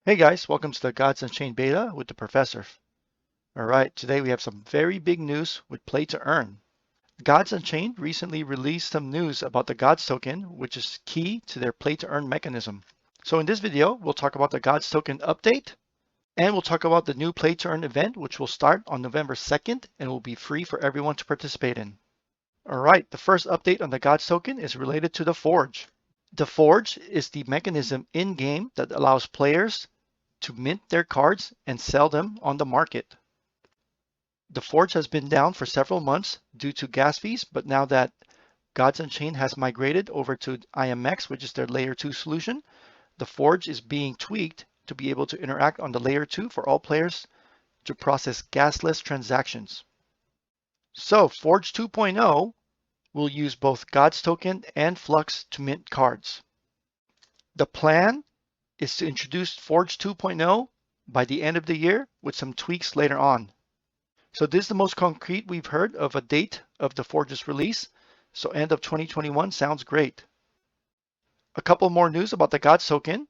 Hey guys, welcome to the Gods Unchained beta with the Professor. All right, today we have some very big news with play to earn. Gods Unchained recently released some news about the Gods token, which is key to their play to earn mechanism. So in this video, we'll talk about the Gods token update, and we'll talk about the new play to earn event, which will start on November 2nd and will be free for everyone to participate in. All right, the first update on the Gods token is related to the Forge. The Forge is the mechanism in-game that allows players to mint their cards and sell them on the market. The Forge has been down for several months due to gas fees, but now that Gods Unchained has migrated over to IMX, which is their layer 2 solution, the Forge is being tweaked to be able to interact on the layer 2 for all players to process gasless transactions. So Forge 2.0 will use both Gods token and Flux to mint cards. The plan is to introduce Forge 2.0 by the end of the year with some tweaks later on. So this is the most concrete we've heard of a date of the Forge's release. So end of 2021 sounds great. A couple more news about the Gods token.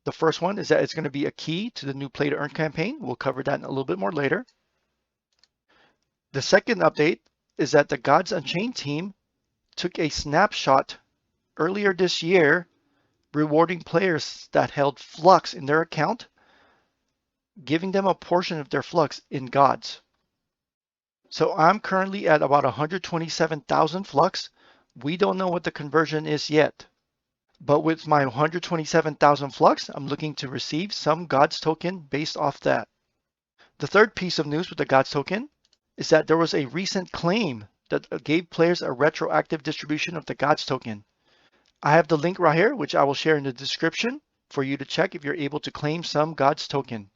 The first one is that it's going to be a key to the new Play to Earn campaign. We'll cover that a little bit more later. The second update is that the Gods Unchained team took a snapshot earlier this year rewarding players that held Flux in their account, giving them a portion of their Flux in Gods. So I'm currently at about 127,000 Flux. We don't know what the conversion is yet. But with my 127,000 Flux, I'm looking to receive some Gods token based off that. The third piece of news with the Gods token is that there was a recent claim that gave players a retroactive distribution of the Gods token. I have the link right here, which I will share in the description for you to check if you're able to claim some Gods token.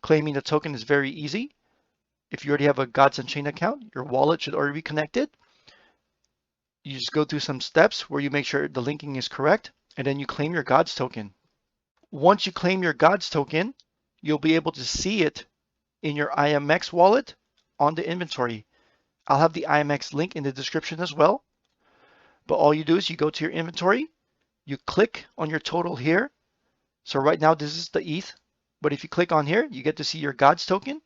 Claiming the token is very easy. If you already have a Gods Unchained account, your wallet should already be connected. You just go through some steps where you make sure the linking is correct, and then you claim your Gods token. Once you claim your Gods token, you'll be able to see it in your IMX wallet on the inventory. I'll have the IMX link in the description as well. But all you do is you go to your inventory, you click on your total here. So right now this is the ETH, but if you click on here, you get to see your Gods token.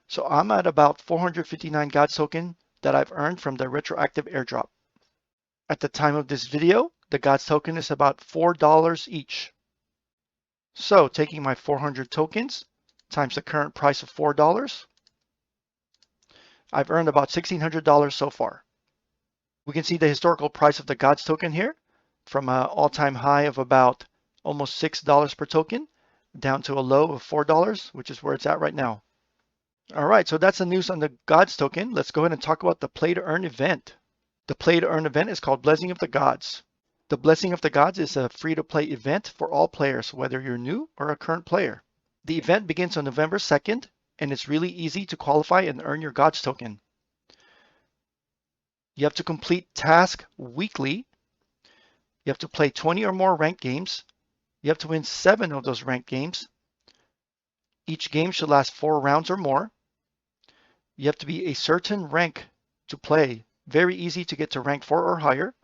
So I'm at about 459 Gods token that I've earned from the retroactive airdrop. At the time of this video, the Gods token is about $4 each. So taking my 400 tokens times the current price of $4, I've earned about $1,600 so far. We can see the historical price of the Gods token here from an all-time high of about almost $6 per token down to a low of $4, which is where it's at right now. All right, so that's the news on the Gods token. Let's go ahead and talk about the Play to Earn event. The Play to Earn event is called Blessing of the Gods. The Blessing of the Gods is a free-to-play event for all players, whether you're new or a current player. The event begins on November 2nd, and it's really easy to qualify and earn your Gods token. You have to complete tasks weekly. You have to play 20 or more ranked games. You have to win 7 of those ranked games. Each game should last 4 rounds or more. You have to be a certain rank to play. Very easy to get to rank 4 or higher.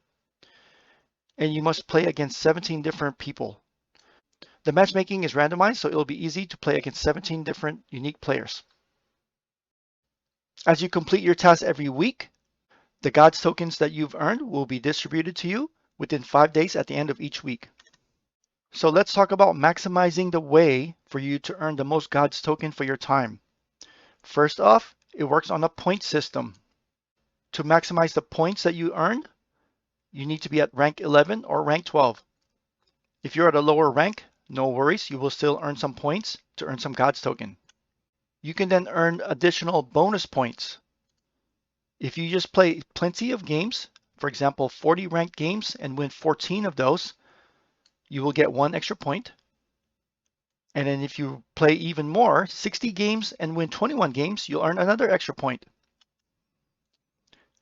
And you must play against 17 different people. The matchmaking is randomized, so it'll be easy to play against 17 different unique players. As you complete your tasks every week, the Gods tokens that you've earned will be distributed to you within 5 days at the end of each week. So let's talk about maximizing the way for you to earn the most Gods token for your time. First off, it works on a point system. To maximize the points that you earn, you need to be at rank 11 or rank 12. If you're at a lower rank, no worries, you will still earn some points to earn some Gods token. You can then earn additional bonus points. If you just play plenty of games, for example, 40 ranked games and win 14 of those, you will get 1 extra point. And then if you play even more, 60 games and win 21 games, you'll earn another extra point.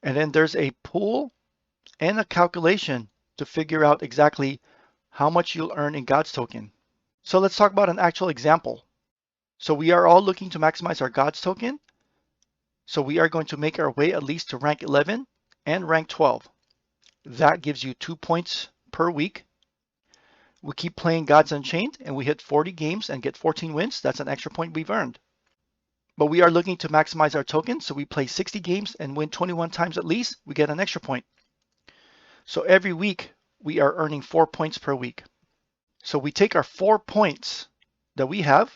And then there's a pool and a calculation to figure out exactly how much you'll earn in Gods token. So let's talk about an actual example. So we are all looking to maximize our Gods token. So we are going to make our way at least to rank 11 and rank 12. That gives you 2 points per week. we keep playing Gods Unchained and we hit 40 games and get 14 wins, that's an extra point we've earned. But we are looking to maximize our token, so we play 60 games and win 21 times at least, we get an extra point. So every week, we are earning 4 points per week. So we take our 4 points that we have,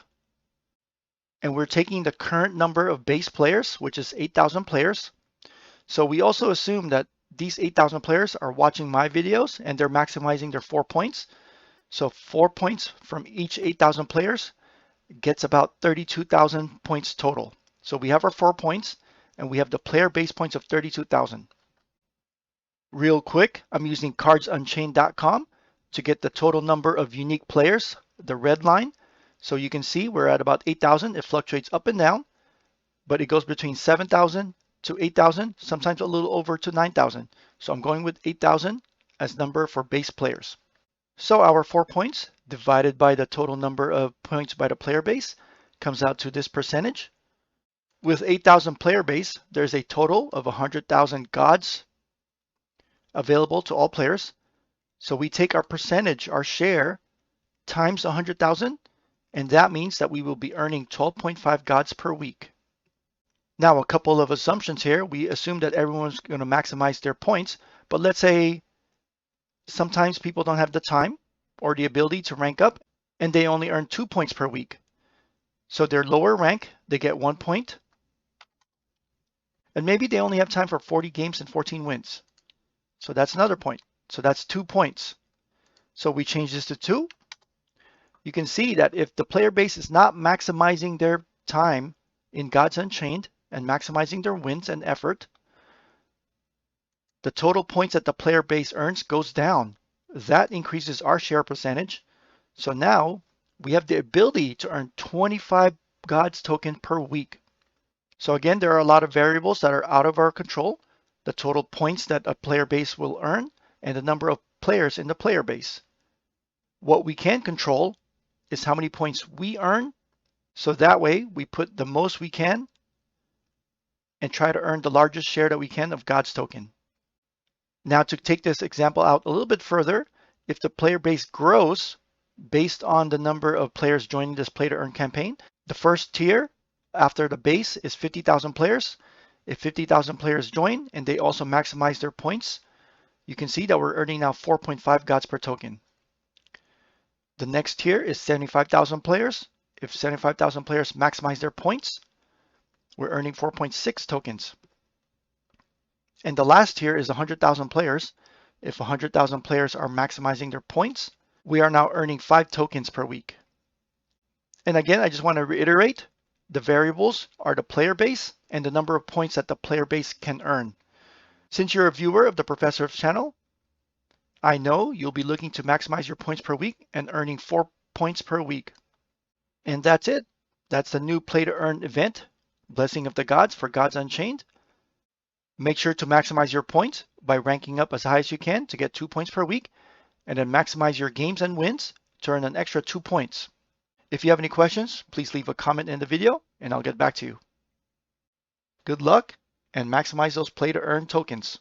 and we're taking the current number of base players, which is 8,000 players. So we also assume that these 8,000 players are watching my videos and they're maximizing their 4 points. So 4 points from each 8,000 players gets about 32,000 points total. So we have our 4 points and we have the player base points of 32,000. Real quick, I'm using cardsunchained.com to get the total number of unique players, the red line. So you can see we're at about 8,000. It fluctuates up and down, but it goes between 7,000 to 8,000, sometimes a little over to 9,000. So I'm going with 8,000 as number for base players. So our 4 points divided by the total number of points by the player base comes out to this percentage. With 8,000 player base, there's a total of 100,000 gods available to all players. So we take our percentage, our share, times 100,000, and that means that we will be earning 12.5 gods per week. Now, a couple of assumptions here. We assume that everyone's going to maximize their points, but let's say sometimes people don't have the time or the ability to rank up, and they only earn 2 points per week. So their lower rank, they get 1 point. And maybe they only have time for 40 games and 14 wins. So that's another point. So that's 2 points. So we change this to 2. You can see that if the player base is not maximizing their time in Gods Unchained and maximizing their wins and effort, the total points that the player base earns goes down. That increases our share percentage. So now we have the ability to earn 25 Gods token per week. So again, there are a lot of variables that are out of our control. The total points that a player base will earn and the number of players in the player base. What we can control is how many points we earn. So that way we put the most we can and try to earn the largest share that we can of God's token. Now to take this example out a little bit further, if the player base grows based on the number of players joining this play to earn campaign, the first tier after the base is 50,000 players. If 50,000 players join and they also maximize their points, you can see that we're earning now 4.5 gods per token. The next tier is 75,000 players. If 75,000 players maximize their points, we're earning 4.6 tokens. And the last tier is 100,000 players. If 100,000 players are maximizing their points, we are now earning 5 tokens per week. And again, I just want to reiterate, the variables are the player base and the number of points that the player base can earn. Since you're a viewer of the TheProfesserf channel, I know you'll be looking to maximize your points per week and earning 4 points per week. And that's it. That's the new Play to Earn event, Blessing of the Gods for Gods Unchained. Make sure to maximize your points by ranking up as high as you can to get 2 points per week, and then maximize your games and wins to earn an extra 2 points. If you have any questions, please leave a comment in the video and I'll get back to you. Good luck and maximize those Play to Earn tokens.